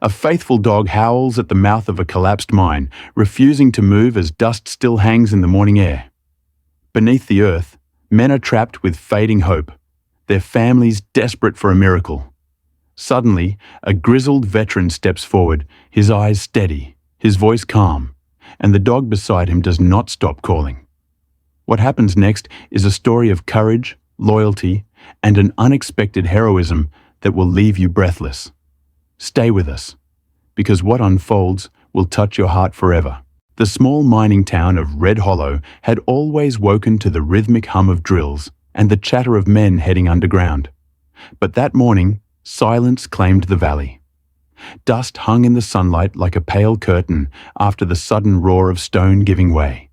A faithful dog howls at the mouth of a collapsed mine, refusing to move as dust still hangs in the morning air. Beneath the earth, men are trapped with fading hope, their families desperate for a miracle. Suddenly, a grizzled veteran steps forward, his eyes steady, his voice calm, and the dog beside him does not stop calling. What happens next is a story of courage, loyalty, and an unexpected heroism that will leave you breathless. Stay with us, because what unfolds will touch your heart forever. The small mining town of Red Hollow had always woken to the rhythmic hum of drills and the chatter of men heading underground. But that morning, silence claimed the valley. Dust hung in the sunlight like a pale curtain after the sudden roar of stone giving way.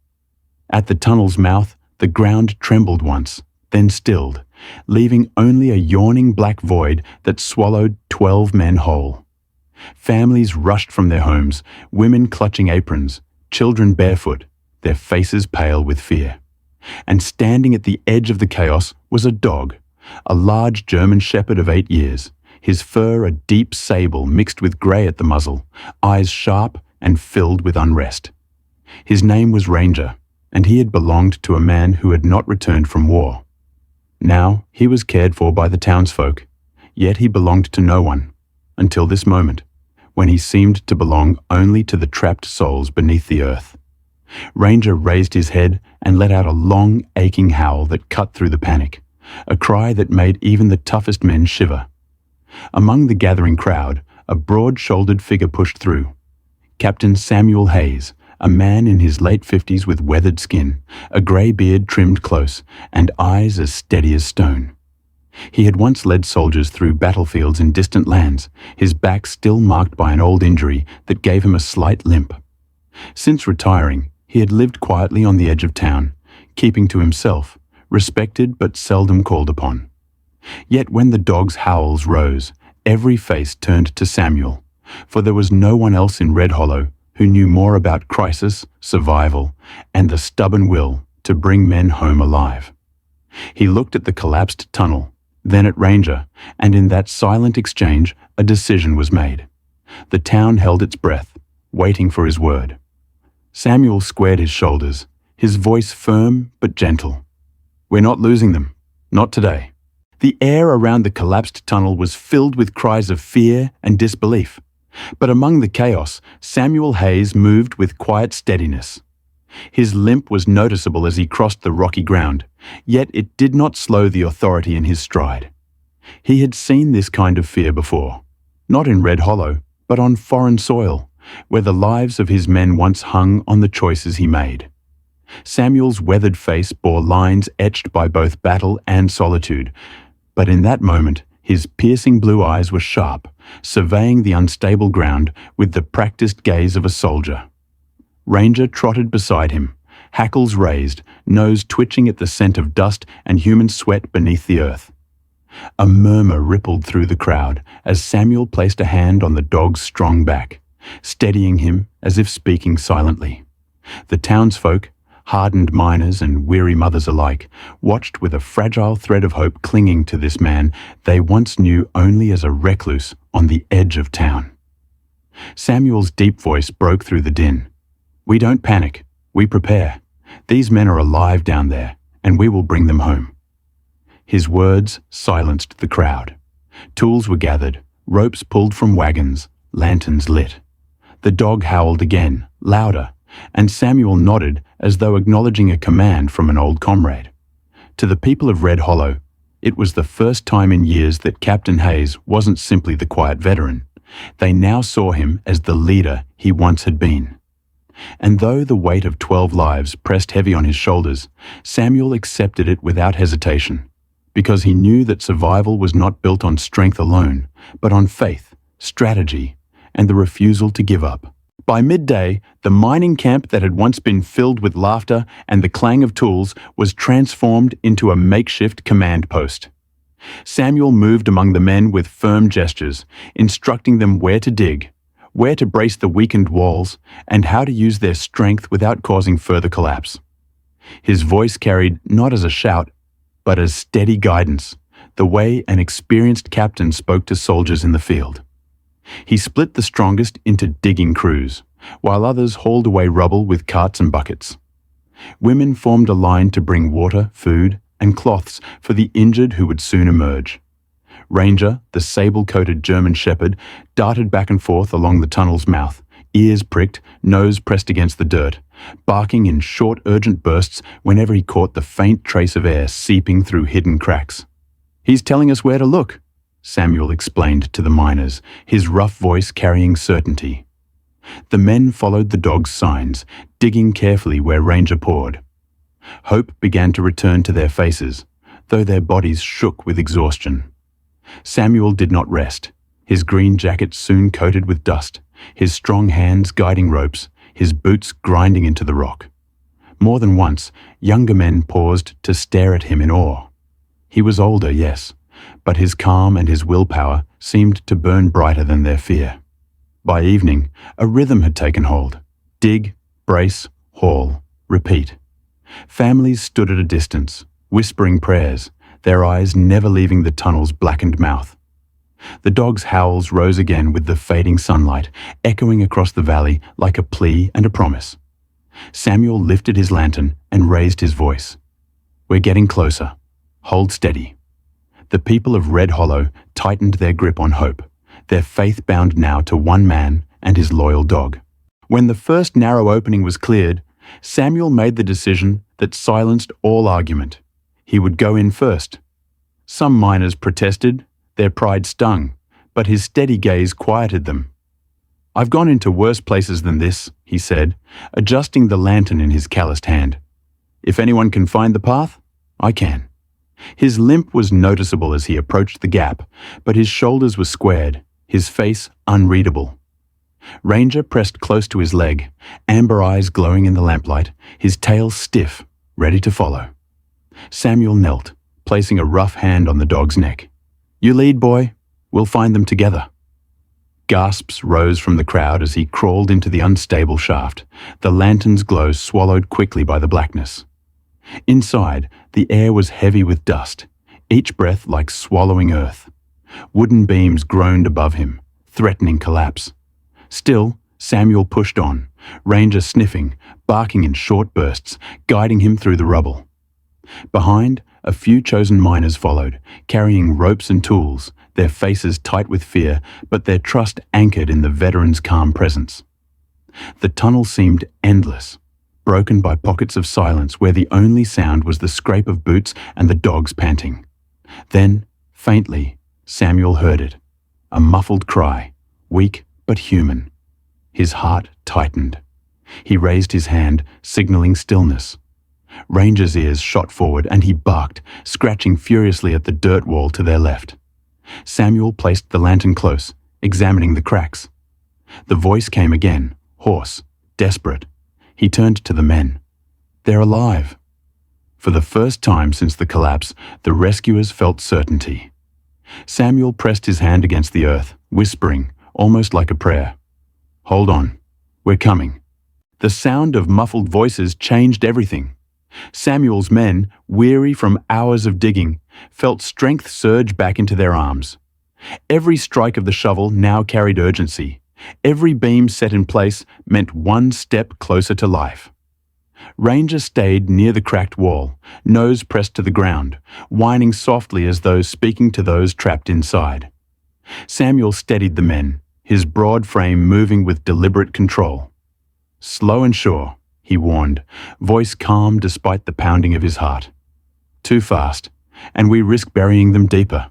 At the tunnel's mouth, the ground trembled once, then stilled, leaving only a yawning black void that swallowed 12 men whole. Families rushed from their homes, women clutching aprons, children barefoot, their faces pale with fear. And standing at the edge of the chaos was a dog, a large German shepherd of 8 years, his fur a deep sable mixed with grey at the muzzle, eyes sharp and filled with unrest. His name was Ranger, and he had belonged to a man who had not returned from war. Now he was cared for by the townsfolk, yet he belonged to no one, until this moment, when he seemed to belong only to the trapped souls beneath the earth. Ranger raised his head and let out a long, aching howl that cut through the panic, a cry that made even the toughest men shiver. Among the gathering crowd, a broad-shouldered figure pushed through. Captain Samuel Hayes, a man in his late 50s with weathered skin, a grey beard trimmed close, and eyes as steady as stone. He had once led soldiers through battlefields in distant lands, his back still marked by an old injury that gave him a slight limp. Since retiring, he had lived quietly on the edge of town, keeping to himself, respected but seldom called upon. Yet when the dog's howls rose, every face turned to Samuel, for there was no one else in Red Hollow who knew more about crisis, survival, and the stubborn will to bring men home alive. He looked at the collapsed tunnel, then at Ranger, and in that silent exchange, a decision was made. The town held its breath, waiting for his word. Samuel squared his shoulders, his voice firm but gentle. "We're not losing them. Not today." The air around the collapsed tunnel was filled with cries of fear and disbelief. But among the chaos, Samuel Hayes moved with quiet steadiness. His limp was noticeable as he crossed the rocky ground, yet it did not slow the authority in his stride. He had seen this kind of fear before, not in Red Hollow, but on foreign soil, where the lives of his men once hung on the choices he made. Samuel's weathered face bore lines etched by both battle and solitude, but in that moment, his piercing blue eyes were sharp, surveying the unstable ground with the practiced gaze of a soldier. Ranger trotted beside him, hackles raised, nose twitching at the scent of dust and human sweat beneath the earth. A murmur rippled through the crowd as Samuel placed a hand on the dog's strong back, steadying him as if speaking silently. The townsfolk, hardened miners and weary mothers alike, watched with a fragile thread of hope clinging to this man they once knew only as a recluse on the edge of town. Samuel's deep voice broke through the din. "We don't panic, we prepare. These men are alive down there, and we will bring them home." His words silenced the crowd. Tools were gathered, ropes pulled from wagons, lanterns lit. The dog howled again, louder, and Samuel nodded as though acknowledging a command from an old comrade. To the people of Red Hollow, it was the first time in years that Captain Hayes wasn't simply the quiet veteran. They now saw him as the leader he once had been. And though the weight of 12 lives pressed heavy on his shoulders, Samuel accepted it without hesitation, because he knew that survival was not built on strength alone, but on faith, strategy, and the refusal to give up. By midday, the mining camp that had once been filled with laughter and the clang of tools was transformed into a makeshift command post. Samuel moved among the men with firm gestures, instructing them where to dig, where to brace the weakened walls, and how to use their strength without causing further collapse. His voice carried not as a shout, but as steady guidance, the way an experienced captain spoke to soldiers in the field. He split the strongest into digging crews, while others hauled away rubble with carts and buckets. Women formed a line to bring water, food, and cloths for the injured who would soon emerge. Ranger, the sable-coated German shepherd, darted back and forth along the tunnel's mouth, ears pricked, nose pressed against the dirt, barking in short, urgent bursts whenever he caught the faint trace of air seeping through hidden cracks. "He's telling us where to look," Samuel explained to the miners, his rough voice carrying certainty. The men followed the dog's signs, digging carefully where Ranger pawed. Hope began to return to their faces, though their bodies shook with exhaustion. Samuel did not rest, his green jacket soon coated with dust, his strong hands guiding ropes, his boots grinding into the rock. More than once, younger men paused to stare at him in awe. He was older, yes, but his calm and his willpower seemed to burn brighter than their fear. By evening, a rhythm had taken hold. Dig, brace, haul, repeat. Families stood at a distance, whispering prayers, their eyes never leaving the tunnel's blackened mouth. The dog's howls rose again with the fading sunlight, echoing across the valley like a plea and a promise. Samuel lifted his lantern and raised his voice. "We're getting closer. Hold steady." The people of Red Hollow tightened their grip on Hope, their faith bound now to one man and his loyal dog. When the first narrow opening was cleared, Samuel made the decision that silenced all argument. He would go in first. Some miners protested, their pride stung, but his steady gaze quieted them. "I've gone into worse places than this," he said, adjusting the lantern in his calloused hand. "If anyone can find the path, I can." His limp was noticeable as he approached the gap, but his shoulders were squared, his face unreadable. Ranger pressed close to his leg, amber eyes glowing in the lamplight, his tail stiff, ready to follow. Samuel knelt, placing a rough hand on the dog's neck. "You lead, boy. We'll find them together." Gasps rose from the crowd as he crawled into the unstable shaft, the lantern's glow swallowed quickly by the blackness. Inside, the air was heavy with dust, each breath like swallowing earth. Wooden beams groaned above him, threatening collapse. Still, Samuel pushed on, Ranger sniffing, barking in short bursts, guiding him through the rubble. Behind, a few chosen miners followed, carrying ropes and tools, their faces tight with fear, but their trust anchored in the veteran's calm presence. The tunnel seemed endless, broken by pockets of silence where the only sound was the scrape of boots and the dog's panting. Then, faintly, Samuel heard it, a muffled cry, weak but human. His heart tightened. He raised his hand, signaling stillness. Ranger's ears shot forward and he barked, scratching furiously at the dirt wall to their left. Samuel placed the lantern close, examining the cracks. The voice came again, hoarse, desperate. He turned to the men. "They're alive." For the first time since the collapse, the rescuers felt certainty. Samuel pressed his hand against the earth, whispering, almost like a prayer. "Hold on. We're coming." The sound of muffled voices changed everything. Samuel's men, weary from hours of digging, felt strength surge back into their arms. Every strike of the shovel now carried urgency. Every beam set in place meant one step closer to life. Ranger stayed near the cracked wall, nose pressed to the ground, whining softly as though speaking to those trapped inside. Samuel steadied the men, his broad frame moving with deliberate control. "Slow and sure," he warned, voice calm despite the pounding of his heart. "Too fast, and we risk burying them deeper."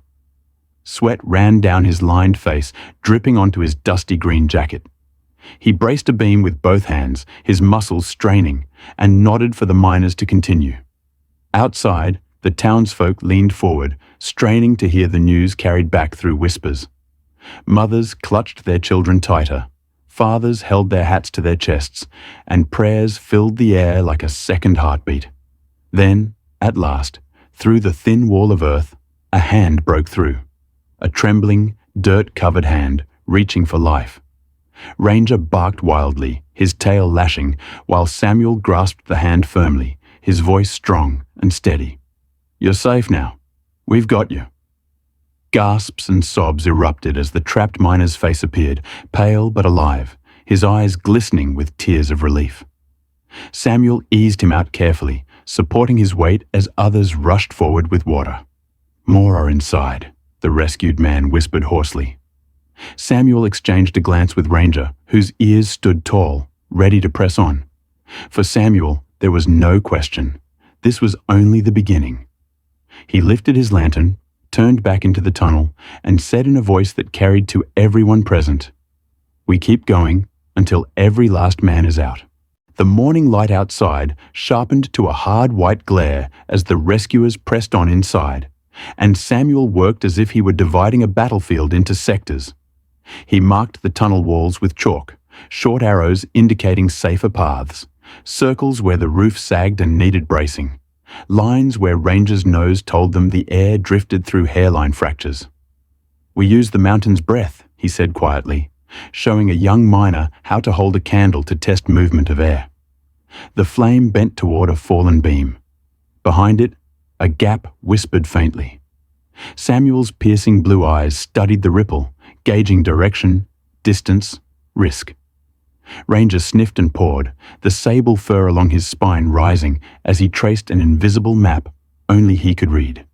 Sweat ran down his lined face, dripping onto his dusty green jacket. He braced a beam with both hands, his muscles straining, and nodded for the miners to continue. Outside, the townsfolk leaned forward, straining to hear the news carried back through whispers. Mothers clutched their children tighter, fathers held their hats to their chests, and prayers filled the air like a second heartbeat. Then, at last, through the thin wall of earth, a hand broke through. A trembling, dirt-covered hand, reaching for life. Ranger barked wildly, his tail lashing, while Samuel grasped the hand firmly, his voice strong and steady. "You're safe now. We've got you." Gasps and sobs erupted as the trapped miner's face appeared, pale but alive, his eyes glistening with tears of relief. Samuel eased him out carefully, supporting his weight as others rushed forward with water. "More are inside," the rescued man whispered hoarsely. Samuel exchanged a glance with Ranger, whose ears stood tall, ready to press on. For Samuel, there was no question. This was only the beginning. He lifted his lantern, turned back into the tunnel, and said in a voice that carried to everyone present, "We keep going until every last man is out." The morning light outside sharpened to a hard white glare as the rescuers pressed on inside, and Samuel worked as if he were dividing a battlefield into sectors. He marked the tunnel walls with chalk, short arrows indicating safer paths, circles where the roof sagged and needed bracing, lines where Ranger's nose told them the air drifted through hairline fractures. "We use the mountain's breath," he said quietly, showing a young miner how to hold a candle to test movement of air. The flame bent toward a fallen beam. Behind it, a gap whispered faintly. Samuel's piercing blue eyes studied the ripple, gauging direction, distance, risk. Ranger sniffed and pawed, the sable fur along his spine rising as he traced an invisible map only he could read.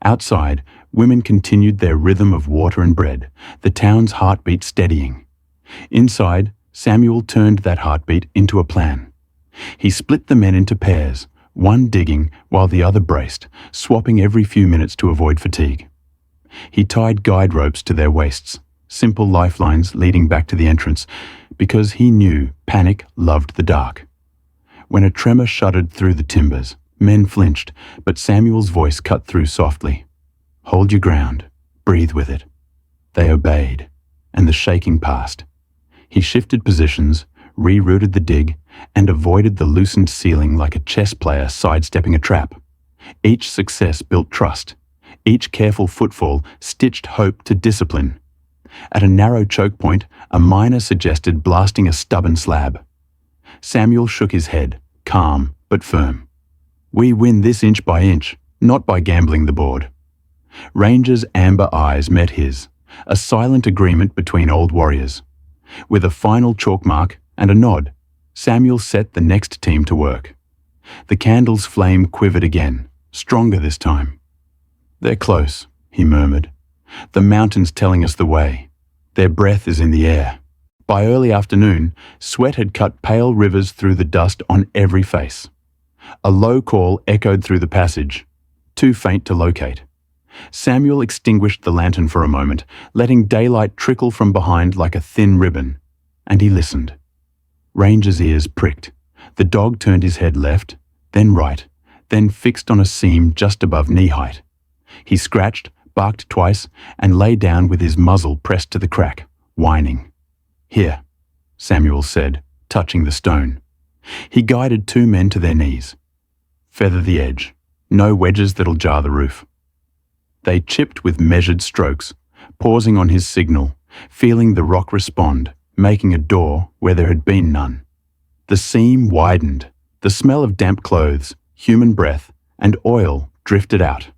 Outside, women continued their rhythm of water and bread, the town's heartbeat steadying. Inside, Samuel turned that heartbeat into a plan. He split the men into pairs, one digging while the other braced, swapping every few minutes to avoid fatigue. He tied guide ropes to their waists, simple lifelines leading back to the entrance, because he knew panic loved the dark. When a tremor shuddered through the timbers, men flinched, but Samuel's voice cut through softly. "Hold your ground. Breathe with it." They obeyed, and the shaking passed. He shifted positions, rerouted the dig, and avoided the loosened ceiling like a chess player sidestepping a trap. Each success built trust. Each careful footfall stitched hope to discipline. At a narrow choke point, a miner suggested blasting a stubborn slab. Samuel shook his head, calm but firm. "We win this inch by inch, not by gambling the board." Ranger's amber eyes met his, a silent agreement between old warriors. With a final chalk mark and a nod, Samuel set the next team to work. The candle's flame quivered again, stronger this time. "They're close," he murmured. "The mountain's telling us the way. Their breath is in the air." By early afternoon, sweat had cut pale rivers through the dust on every face. A low call echoed through the passage, too faint to locate. Samuel extinguished the lantern for a moment, letting daylight trickle from behind like a thin ribbon, and he listened. Ranger's ears pricked. The dog turned his head left, then right, then fixed on a seam just above knee-height. He scratched, barked twice, and lay down with his muzzle pressed to the crack, whining. "Here," Samuel said, touching the stone. He guided two men to their knees. "Feather the edge. No wedges that'll jar the roof." They chipped with measured strokes, pausing on his signal, feeling the rock respond, making a door where there had been none. The seam widened. The smell of damp clothes, human breath, and oil drifted out.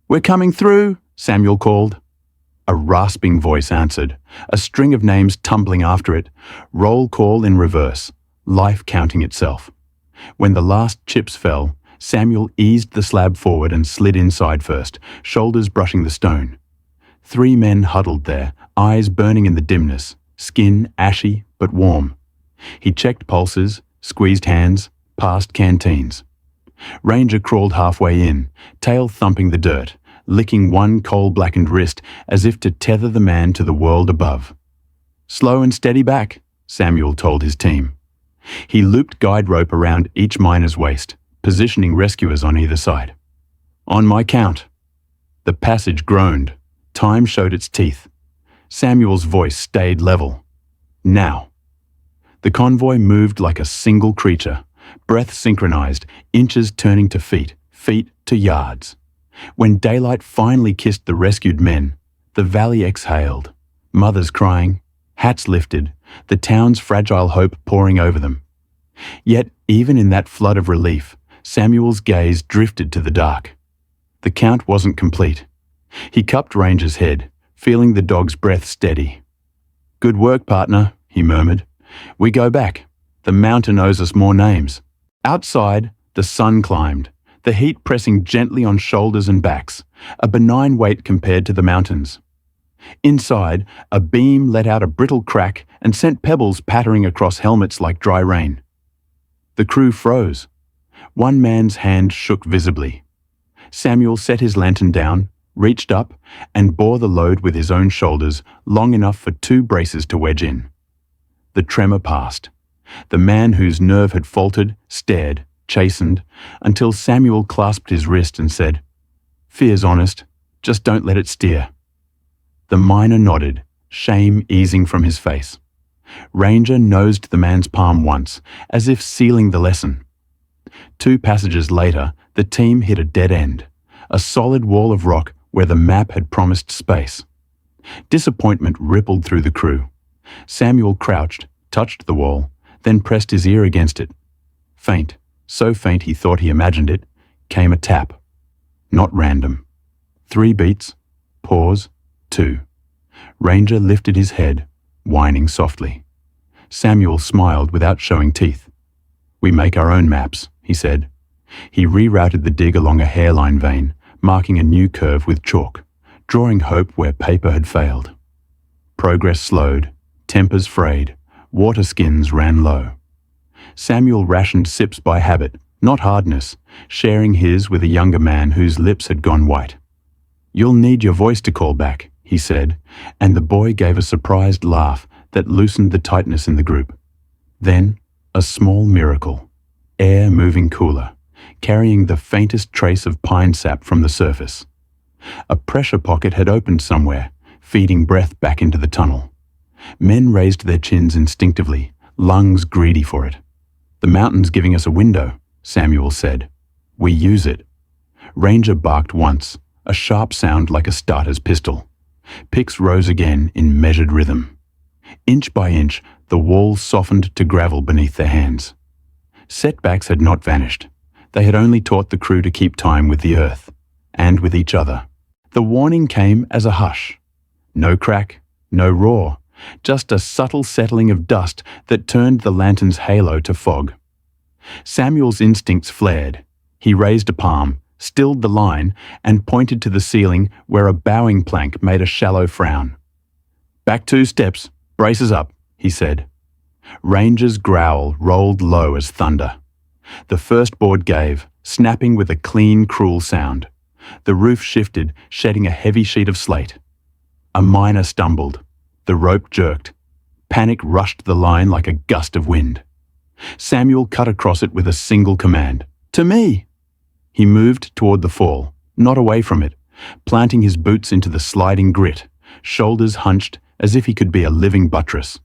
"We're coming through," Samuel called. A rasping voice answered, a string of names tumbling after it, roll call in reverse, life counting itself. When the last chips fell, Samuel eased the slab forward and slid inside first, shoulders brushing the stone. 3 men huddled there, eyes burning in the dimness, skin ashy but warm. He checked pulses, squeezed hands, passed canteens. Ranger crawled halfway in, tail thumping the dirt, licking one coal-blackened wrist as if to tether the man to the world above. "Slow and steady back," Samuel told his team. He looped guide rope around each miner's waist, positioning rescuers on either side. "On my count." The passage groaned. Time showed its teeth. Samuel's voice stayed level. "Now." The convoy moved like a single creature, breath synchronized, inches turning to feet, feet to yards. When daylight finally kissed the rescued men, the valley exhaled, mothers crying, hats lifted, the town's fragile hope pouring over them. Yet, even in that flood of relief, Samuel's gaze drifted to the dark. The count wasn't complete. He cupped Ranger's head, feeling the dog's breath steady. "Good work, partner," he murmured. "We go back. The mountain owes us more names." Outside, the sun climbed, the heat pressing gently on shoulders and backs, a benign weight compared to the mountains. Inside, a beam let out a brittle crack and sent pebbles pattering across helmets like dry rain. The crew froze. One man's hand shook visibly. Samuel set his lantern down, reached up, and bore the load with his own shoulders long enough for 2 braces to wedge in. The tremor passed. The man whose nerve had faltered stared, chastened, until Samuel clasped his wrist and said, "Fear's honest, just don't let it steer." The miner nodded, shame easing from his face. Ranger nosed the man's palm once, as if sealing the lesson. 2 passages later, the team hit a dead end, a solid wall of rock where the map had promised space. Disappointment rippled through the crew. Samuel crouched, touched the wall, then pressed his ear against it. Faint, so faint he thought he imagined it, came a tap. Not random. 3 beats, pause, 2. Ranger lifted his head, whining softly. Samuel smiled without showing teeth. "We make our own maps," he said. He rerouted the dig along a hairline vein, marking a new curve with chalk, drawing hope where paper had failed. Progress slowed, tempers frayed, water skins ran low. Samuel rationed sips by habit, not hardness, sharing his with a younger man whose lips had gone white. "You'll need your voice to call back," he said, and the boy gave a surprised laugh that loosened the tightness in the group. Then, a small miracle. Air moving cooler, carrying the faintest trace of pine sap from the surface. A pressure pocket had opened somewhere, feeding breath back into the tunnel. Men raised their chins instinctively, lungs greedy for it. "The mountain's giving us a window," Samuel said. "We use it." Ranger barked once, a sharp sound like a starter's pistol. Picks rose again in measured rhythm. Inch by inch, the walls softened to gravel beneath their hands. Setbacks had not vanished. They had only taught the crew to keep time with the earth, and with each other. The warning came as a hush. No crack, no roar, just a subtle settling of dust that turned the lantern's halo to fog. Samuel's instincts flared. He raised a palm, stilled the line, and pointed to the ceiling where a bowing plank made a shallow frown. "Back 2 steps, braces up," he said. Ranger's growl rolled low as thunder. The first board gave, snapping with a clean, cruel sound. The roof shifted, shedding a heavy sheet of slate. A miner stumbled. The rope jerked. Panic rushed the line like a gust of wind. Samuel cut across it with a single command. "To me!" He moved toward the fall, not away from it, planting his boots into the sliding grit, shoulders hunched as if he could be a living buttress.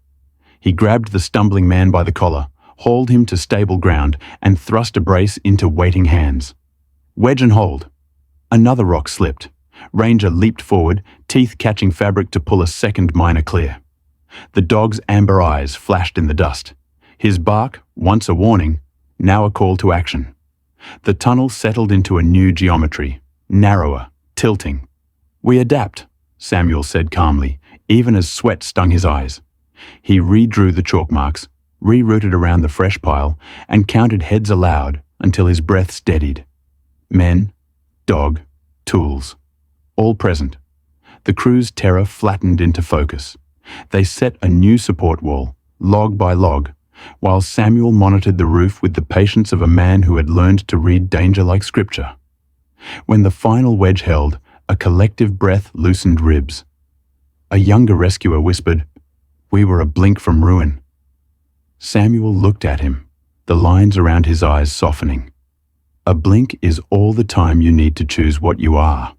He grabbed the stumbling man by the collar, hauled him to stable ground, and thrust a brace into waiting hands. "Wedge and hold." Another rock slipped. Ranger leaped forward, teeth catching fabric to pull a second miner clear. The dog's amber eyes flashed in the dust. His bark, once a warning, now a call to action. The tunnel settled into a new geometry, narrower, tilting. "We adapt," Samuel said calmly, even as sweat stung his eyes. He redrew the chalk marks, rerouted around the fresh pile, and counted heads aloud until his breath steadied. Men, dog, tools, all present. The crew's terror flattened into focus. They set a new support wall, log by log, while Samuel monitored the roof with the patience of a man who had learned to read danger like scripture. When the final wedge held, a collective breath loosened ribs. A younger rescuer whispered, "We were a blink from ruin." Samuel looked at him, the lines around his eyes softening. A blink is all the time you need to choose what you are.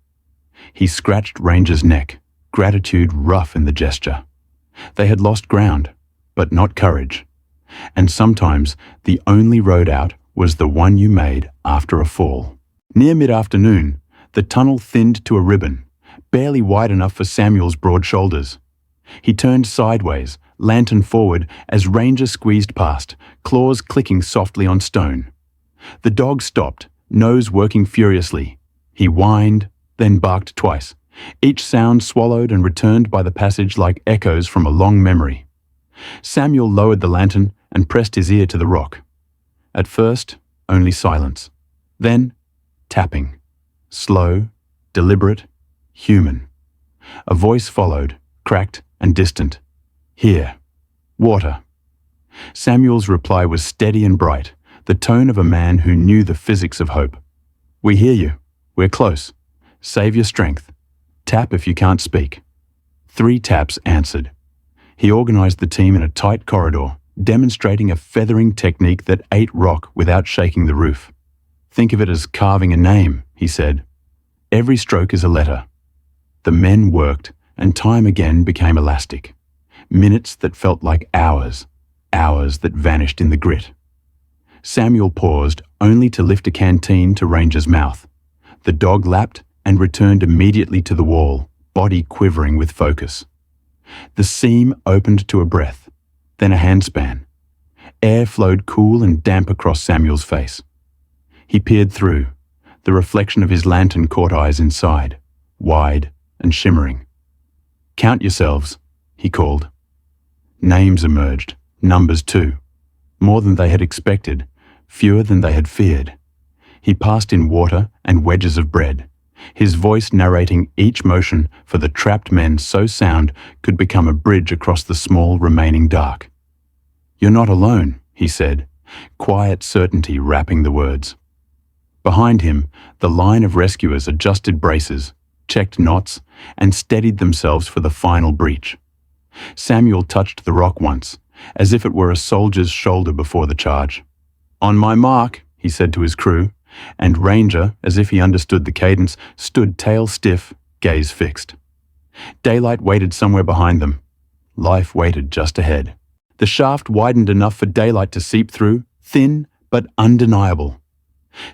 He scratched Ranger's neck, gratitude rough in the gesture. They had lost ground, but not courage. And sometimes the only road out was the one you made after a fall. Near mid-afternoon, the tunnel thinned to a ribbon, barely wide enough for Samuel's broad shoulders. He turned sideways, lantern forward, as Ranger squeezed past, claws clicking softly on stone. The dog stopped, nose working furiously. He whined, then barked twice, each sound swallowed and returned by the passage like echoes from a long memory. Samuel lowered the lantern and pressed his ear to the rock. At first, only silence. Then, tapping. Slow, deliberate, human. A voice followed, cracked and distant. Here. Water. Samuel's reply was steady and bright, the tone of a man who knew the physics of hope. We hear you. We're close. Save your strength. Tap if you can't speak. 3 taps answered. He organized the team in a tight corridor, demonstrating a feathering technique that ate rock without shaking the roof. Think of it as carving a name, he said. Every stroke is a letter. The men worked, and time again became elastic. Minutes that felt like hours, hours that vanished in the grit. Samuel paused, only to lift a canteen to Ranger's mouth. The dog lapped and returned immediately to the wall, body quivering with focus. The seam opened to a breath, then a handspan. Air flowed cool and damp across Samuel's face. He peered through. The reflection of his lantern caught eyes inside, wide and shimmering. Count yourselves, he called. Names emerged, numbers too. More than they had expected, fewer than they had feared. He passed in water and wedges of bread, his voice narrating each motion for the trapped men so sound could become a bridge across the small remaining dark. You're not alone, he said, quiet certainty wrapping the words. Behind him, the line of rescuers adjusted braces, checked knots, and steadied themselves for the final breach. Samuel touched the rock once, as if it were a soldier's shoulder before the charge. On my mark, he said to his crew, and Ranger, as if he understood the cadence, stood tail stiff, gaze fixed. Daylight waited somewhere behind them. Life waited just ahead. The shaft widened enough for daylight to seep through, thin but undeniable.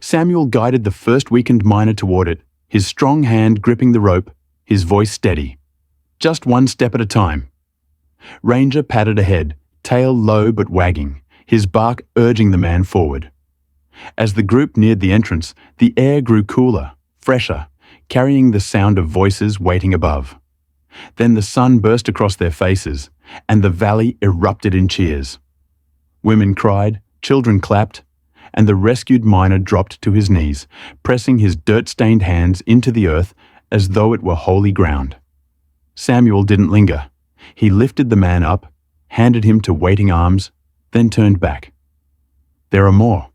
Samuel guided the first weakened miner toward it, his strong hand gripping the rope, his voice steady. Just one step at a time. Ranger padded ahead, tail low but wagging, his bark urging the man forward. As the group neared the entrance, the air grew cooler, fresher, carrying the sound of voices waiting above. Then the sun burst across their faces, and the valley erupted in cheers. Women cried, children clapped, and the rescued miner dropped to his knees, pressing his dirt-stained hands into the earth as though it were holy ground. Samuel didn't linger. He lifted the man up, handed him to waiting arms, then turned back. There are more.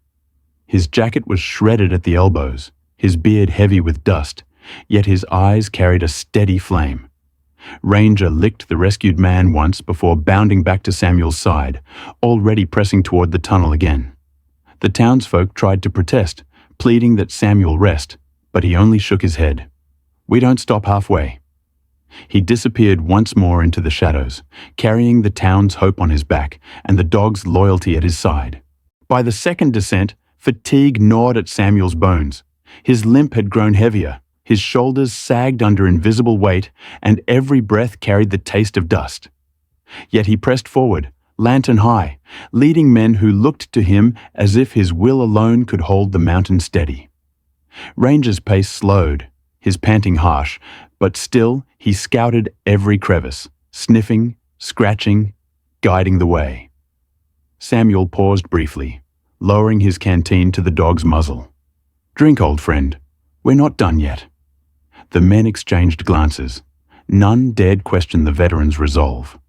His jacket was shredded at the elbows, his beard heavy with dust, yet his eyes carried a steady flame. Ranger licked the rescued man once before bounding back to Samuel's side, already pressing toward the tunnel again. The townsfolk tried to protest, pleading that Samuel rest, but he only shook his head. We don't stop halfway. He disappeared once more into the shadows, carrying the town's hope on his back and the dog's loyalty at his side. By the second descent, fatigue gnawed at Samuel's bones. His limp had grown heavier, his shoulders sagged under invisible weight, and every breath carried the taste of dust. Yet he pressed forward, lantern high, leading men who looked to him as if his will alone could hold the mountain steady. Ranger's pace slowed, his panting harsh, but still he scouted every crevice, sniffing, scratching, guiding the way. Samuel paused briefly, lowering his canteen to the dog's muzzle. Drink, old friend. We're not done yet. The men exchanged glances. None dared question the veteran's resolve.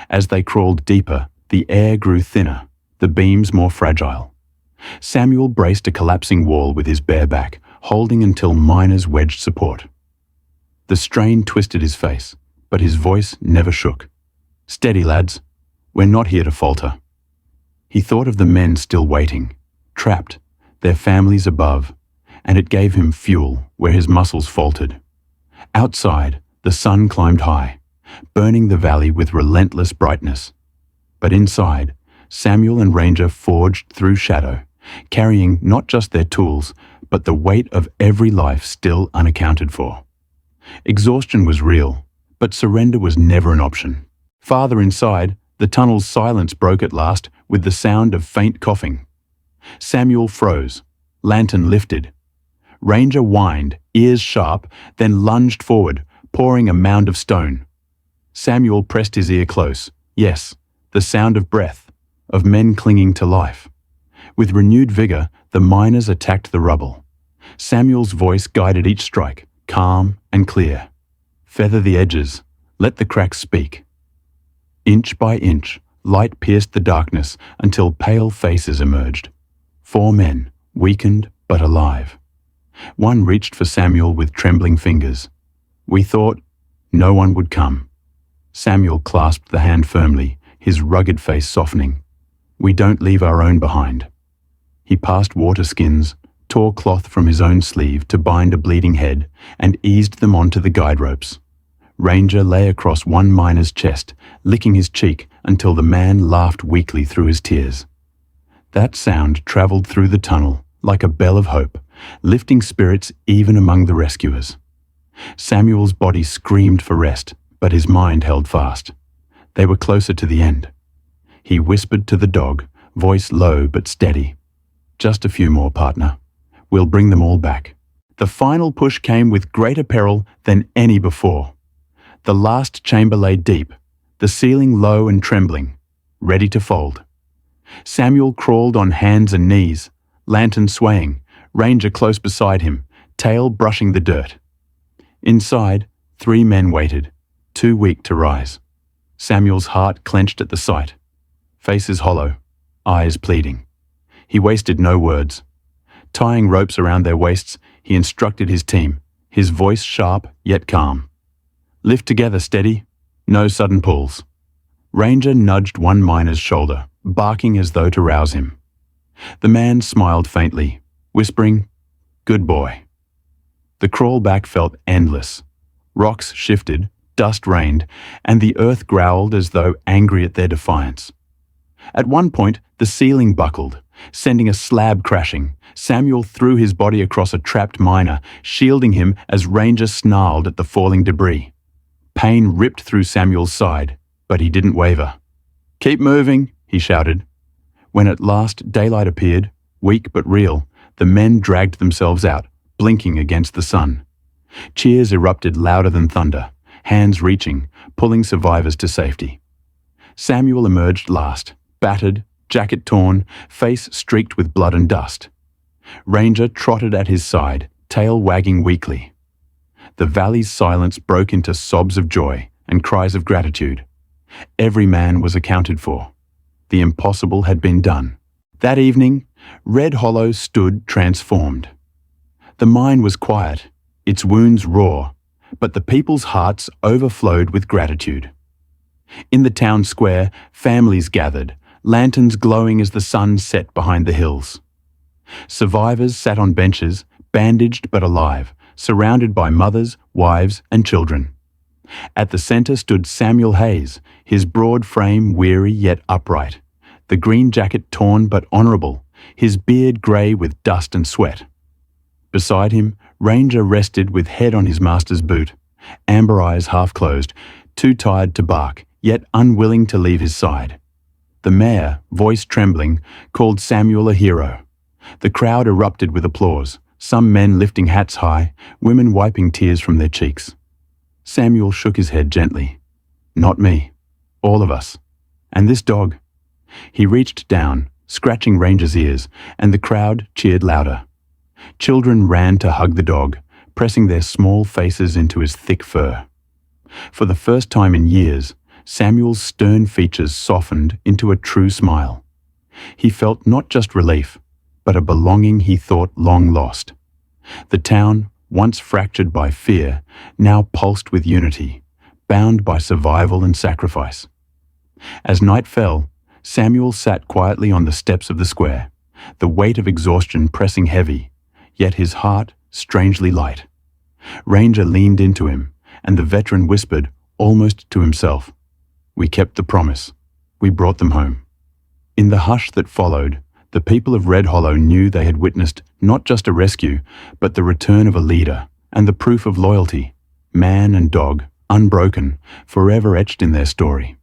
As they crawled deeper, the air grew thinner, the beams more fragile. Samuel braced a collapsing wall with his bare back, holding until miners wedged support. The strain twisted his face, but his voice never shook. Steady, lads. We're not here to falter. He thought of the men still waiting, trapped, their families above, and it gave him fuel where his muscles faltered. Outside, the sun climbed high, burning the valley with relentless brightness. But inside, Samuel and Ranger forged through shadow, carrying not just their tools, but the weight of every life still unaccounted for. Exhaustion was real, but surrender was never an option. Farther inside, the tunnel's silence broke at last with the sound of faint coughing. Samuel froze, lantern lifted. Ranger whined, ears sharp, then lunged forward, pouring a mound of stone. Samuel pressed his ear close. Yes, the sound of breath, of men clinging to life. With renewed vigor, the miners attacked the rubble. Samuel's voice guided each strike, calm and clear. Feather the edges, let the cracks speak. Inch by inch, light pierced the darkness until pale faces emerged. 4 men, weakened but alive. One reached for Samuel with trembling fingers. We thought no one would come. Samuel clasped the hand firmly, his rugged face softening. We don't leave our own behind. He passed water skins, tore cloth from his own sleeve to bind a bleeding head, and eased them onto the guide ropes. Ranger lay across one miner's chest, licking his cheek until the man laughed weakly through his tears. That sound traveled through the tunnel like a bell of hope, lifting spirits even among the rescuers. Samuel's body screamed for rest, but his mind held fast. They were closer to the end. He whispered to the dog, voice low but steady. Just a few more, partner. We'll bring them all back. The final push came with greater peril than any before. The last chamber lay deep, the ceiling low and trembling, ready to fold. Samuel crawled on hands and knees, lantern swaying, Ranger close beside him, tail brushing the dirt. Inside, 3 men waited, too weak to rise. Samuel's heart clenched at the sight. Faces hollow, eyes pleading. He wasted no words. Tying ropes around their waists, he instructed his team, his voice sharp yet calm. Lift together steady, no sudden pulls. Ranger nudged one miner's shoulder, barking as though to rouse him. The man smiled faintly, whispering, "Good boy." The crawl back felt endless. Rocks shifted, dust rained, and the earth growled as though angry at their defiance. At one point, the ceiling buckled, sending a slab crashing. Samuel threw his body across a trapped miner, shielding him as Ranger snarled at the falling debris. Pain ripped through Samuel's side, but he didn't waver. "Keep moving," he shouted. When at last daylight appeared, weak but real, the men dragged themselves out, blinking against the sun. Cheers erupted louder than thunder, hands reaching, pulling survivors to safety. Samuel emerged last, battered, jacket torn, face streaked with blood and dust. Ranger trotted at his side, tail wagging weakly. The valley's silence broke into sobs of joy and cries of gratitude. Every man was accounted for. The impossible had been done. That evening, Red Hollow stood transformed. The mine was quiet, its wounds raw, but the people's hearts overflowed with gratitude. In the town square, families gathered, lanterns glowing as the sun set behind the hills. Survivors sat on benches, bandaged but alive, surrounded by mothers, wives, and children. At the center stood Samuel Hayes, his broad frame weary yet upright, the green jacket torn but honorable, his beard gray with dust and sweat. Beside him, Ranger rested with head on his master's boot, amber eyes half closed, too tired to bark, yet unwilling to leave his side. The mayor, voice trembling, called Samuel a hero. The crowd erupted with applause, some men lifting hats high, women wiping tears from their cheeks. Samuel shook his head gently. "Not me. All of us. And this dog." He reached down, scratching Ranger's ears, and the crowd cheered louder. Children ran to hug the dog, pressing their small faces into his thick fur. For the first time in years, Samuel's stern features softened into a true smile. He felt not just relief, but a belonging he thought long lost. The town, once fractured by fear, now pulsed with unity, bound by survival and sacrifice. As night fell, Samuel sat quietly on the steps of the square, the weight of exhaustion pressing heavy, yet his heart strangely light. Ranger leaned into him, and the veteran whispered, almost to himself, "We kept the promise. We brought them home." In the hush that followed, the people of Red Hollow knew they had witnessed not just a rescue, but the return of a leader and the proof of loyalty, man and dog, unbroken, forever etched in their story.